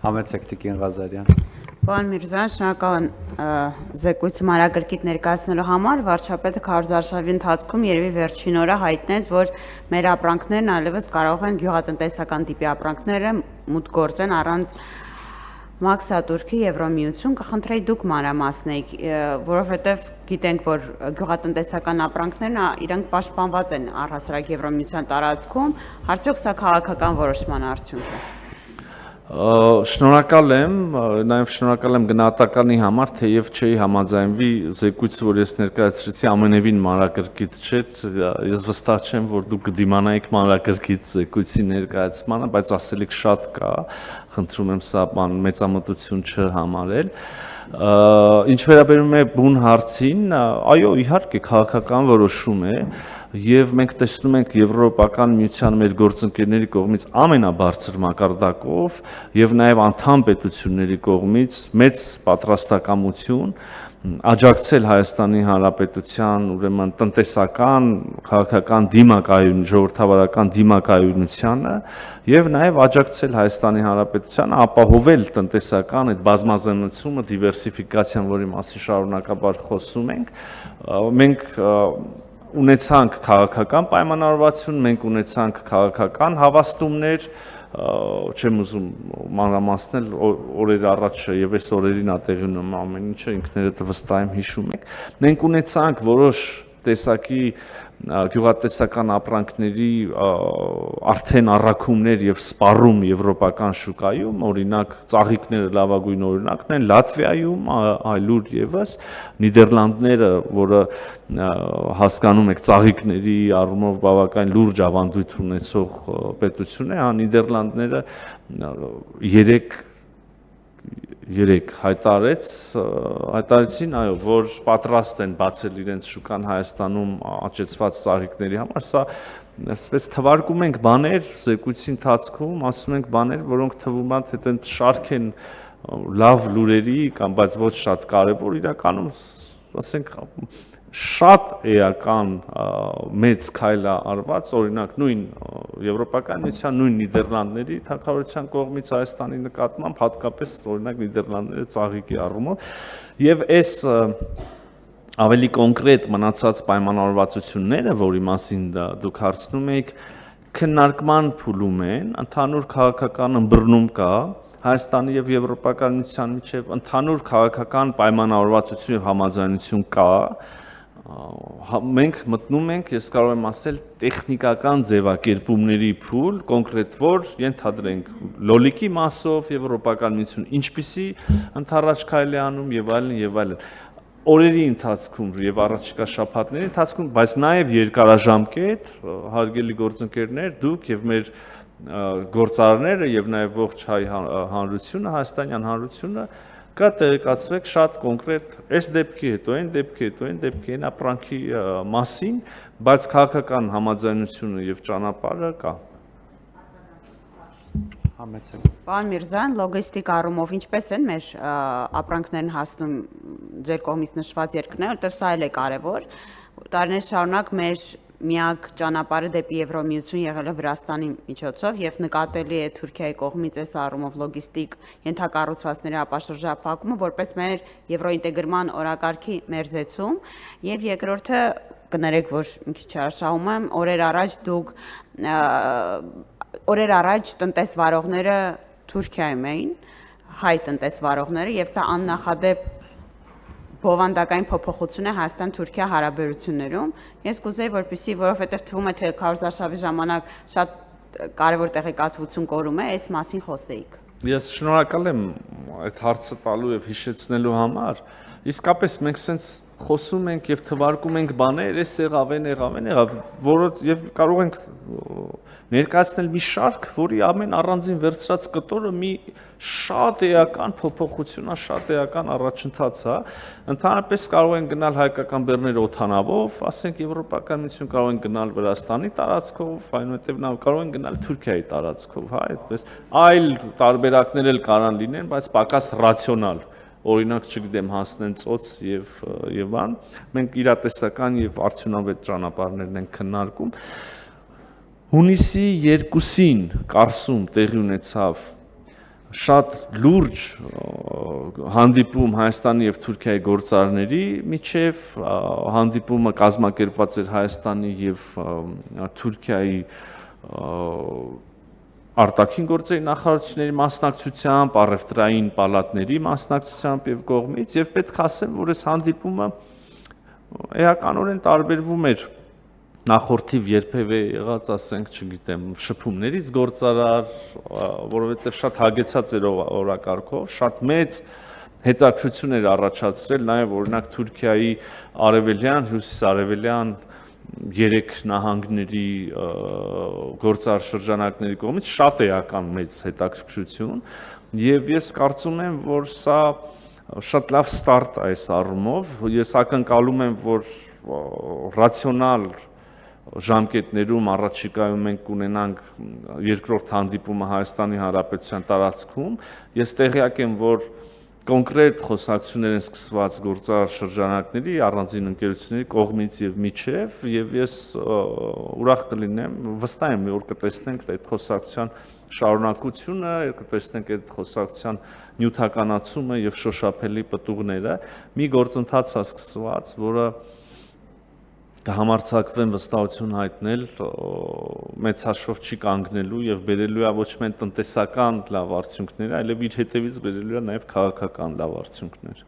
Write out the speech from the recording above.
Համեցեք Տիկին Ղազարյան։ Պարոն Միրզոյան, շնորհակալ եմ զեկույցը մանրակրկիտ ներկայացնելու համար։ Վարչապետը քարոզարշավի ընթացքում երևի վերջին օրը հայտնեց, որ մեր ապրանքներն այլևս կարող են գյուղատնտեսական տիպի ապրանքները մուտք գործեն առանց մաքսատուրքի Եվրոմիություն, կխնդրեի դուք մանրամասնեիք, որովհետև գիտենք, որ գյուղատնտեսական ապրանքներն իրենք պաշտպանված են առհասարակ Եվրոմիության տարածքում, արդյոք սա քաղաքական որոշման արդյունք է։ Շնորհակալ եմ, նաև շնորհակալ եմ գնահատականի համար, թեև չէի համաձայնվի զեկույցը, որ ես ներկայացրեցի, ամենևին մանրակրկիտ չէր, ես վստահ չեմ, որ դուք կդիմանայիք մանրակրկիտ զեկույցի ներկայացմանը, բայց ասելիք շատ կա, խնդրում եմ սա մեծամտություն չհամարել։ Ինչ վերաբերում է բուն հարցին, այո, իհարկե քաղաքական որոշում է, եւ մենք տեսնում ենք Եվրոպական միության մեր գործընկերների կողմից ամենաբարձր մակարդակով եւ նաեւ անդամ պետությունների կողմից մեծ պատրաստակամություն աջակցել Հայաստանի Հանրապետության ուրեմն տնտեսական, քաղաքական դիմակայուն, ժողովրդավարական դիմակայունությանը եւ նաեւ աջակցել Հայաստանի Հանրապետությանը ապահովել տնտեսական այդ բազմազանությունը, դիվերսիֆիկացիան, որի մասին շարունակաբար խոսում ենք, մենք ունեցանք քաղաքական պայմանավորվածություն, մենք ունեցանք քաղաքական հավաստումներ, չեմ ուզում մանրամասնել օրեր առաջ եւ այս օրերին ատեղի ունում ամեն ինչը ինքներդ վստահ եմ հիշում եք, մենք ունեցանք որոշ տեսակի գյուղատնտեսական ապրանքների արդեն առաքումներ եւ սպառում եվրոպական շուկայում, օրինակ ծաղիկները լավագույն օրինակն են Լատվիայում, այլուր եւս Նիդերլանդները, որը հասկանում եք ծաղիկների առումով բավական լուրջ ավանդույթ ունեցող պետություն է, Նիդերլանդները 3 հայտարարեցին, այո, որ պատրաստ են բացել իրենց շուկան Հայաստանում աճեցված ծաղիկների համար, սա այսպես թվարկում ենք բաներ զեկույցի ընթացքում, ասում ենք բաներ, որոնք թվում է թե այդպես շարք են լավ լուրերի կամ բայց ոչ շատ կարևոր, իրականում ասենք շատ էական մեծ քայլ է արված, օրինակ նույն Եվրոպական միության, նույն Նիդերլանդների թագավորության կողմից Հայաստանի նկատմամբ, հատկապես օրինակ Նիդերլանդների ծաղիկի առումով, եւ այս ավելի կոնկրետ մնացած պայմանավորվածությունները, որի մասին դուք հարցնում եք, քննարկման փուլում են, ընդհանուր քաղաքական ըմբռնում կա Հայաստանի եւ Եվրոպական միության միջեւ, ընդհանուր քաղաքական պայմանավորվածություն եւ համաձայնություն կա, մենք մտնում ենք, ես կարող եմ ասել, տեխնիկական ձևակերպումների փուլ, կոնկրետ որ ենթադրենք լոլիկի մասով Եվրոպական միություն ինչպիսի ընդառաջ քայլ է անում եւ այլն եւ այլն։ Օրերի ընթացքում եւ առաջիկա շաբաթների ընթացքում, բայց նաեւ երկարաժամկետ, հարգելի գործընկերներ, դուք եւ մեր գործարարները եւ նաեւ ողջ հայ հանրությունը, հայաստանյան հանրությունը կտեղեկացվեք շատ կոնկրետ այս դեպքի հետո, այն դեպքի հետո, այն դեպքի այն ապրանքի մասին, բայց քաղաքական համաձայնությունը եւ ճանապարհը կա։ Պարոն Միրզոյան, լոգիստիկ առումով ինչպես են մեր ապրանքներն հասնում ձեր կողմից նշված երկրներ, որտեղ սա էլ է կարևոր։ Տարիներ շարունակ մեր միակ ճանապարհը դեպի Եվրոմիություն եղել է Վրաստանի միջոցով եւ նկատելի է Թուրքիայի կողմից այս առումով լոգիստիկ ենթակառուցվածքների ապաշրջափակումը որպես մեր եվրոինտեգրման օրակարգի մերձեցում եւ երկրորդը կներեք որ մի քիչ հաշվում եմ օրեր առաջ տնտեսվարողները Թուրքիայում էին հայ տնտեսվարողները եւ սա աննախադեպ բովանդակային փոփոխություն է Հայաստան-Թուրքիա հարաբերություններում։ Ես կուզեի, որովհետև թվում է, թե քարոզարշավի ժամանակ շատ կարևոր տեղեկատվություն կորում է, այս մասին խոսեիք։ Ես շնորհակալ եմ այդ հարցը տալու եւ հիշեցնելու համար։ Իսկապես մենք սենց խոսում ենք եւ թվարկում ենք բաներ, էս եղավ, որը եւ կարող ենք ներկայացնել մի շարք, որի ամեն առանձին վերցրած կտորը մի շատ էական փոփոխություն է, շատ էական առաջընթաց է։ Ընդհանրապես կարող են գնալ հայկական բեռներ օդանավով, ասենք Եվրոպական միություն կարող են գնալ Վրաստանի տարածքով, այնուհետև կարող են գնալ Թուրքիայի տարածքով, հա, այդպես։ Այլ տարբերակներ էլ կարան լինեն, բայց պակաս ռացիոնալ։ Օրինակ չգիտեմ հասնեն ծոց եւ բան, մենք իրատեսական եւ արդյունավետ ճանապարհներն ենք քննարկում։ Հունիսի 2-ին Կարսում տեղի ունեցավ շատ լուրջ հանդիպում Հայաստանի եւ Թուրքիայի գործարարների միջև հանդիպումը կազմակերպված էր Հայաստանի եւ Թուրքիայի արտաքին գործերի նախարարությունների մասնակցությամբ, առևտրային պալատների մասնակցությամբ եւ կողմից եւ պետք է ասեմ, որ այս հանդիպումը էականորեն տարբերվում էր նախորդիվ երբևէ եղած, ասենք, չգիտեմ, շփումներից գործարար, որովհետեւ շատ հագեցած էր օրակարգով, շատ մեծ հետաքրություն էր առաջացրել նաեւ օրինակ Թուրքիայի արևելյան, հյուսիսարևելյան 3 նահանգների գործարար շրջանակների կողմից շատ էական մեծ հետաքրքրություն եւ ես կարծում եմ, որ սա շատ լավ ստարտ է այս առումով, ես ակնկալում եմ, որ ռացիոնալ ժամկետներում առաջիկայում մենք կունենանք երկրորդ հանդիպումը Հայաստանի Հանրապետության տարածքում, ես տեղյակ եմ, որ կոնկրետ խոսակցություններ են սկսված գործարար շրջանակների, առանձին ընկերությունների կողմից եւ միջև եւ ես ուրախ կլինեմ, վստահ եմ, որ կտեսնենք այդ խոսակցության շարունակությունը, կտեսնենք այդ խոսակցության նյութականացումը եւ շոշափելի պտուղները, մի գործընթաց է սկսված, որը կհամարձակվեն վստահություն հայտնել մեծ հաշվով չի կանգնելու եւ բերելու է ոչ միայն տնտեսական լավ արդյունքներ, այլև իր հետևից բերելու է նաեւ քաղաքական լավ արդյունքներ։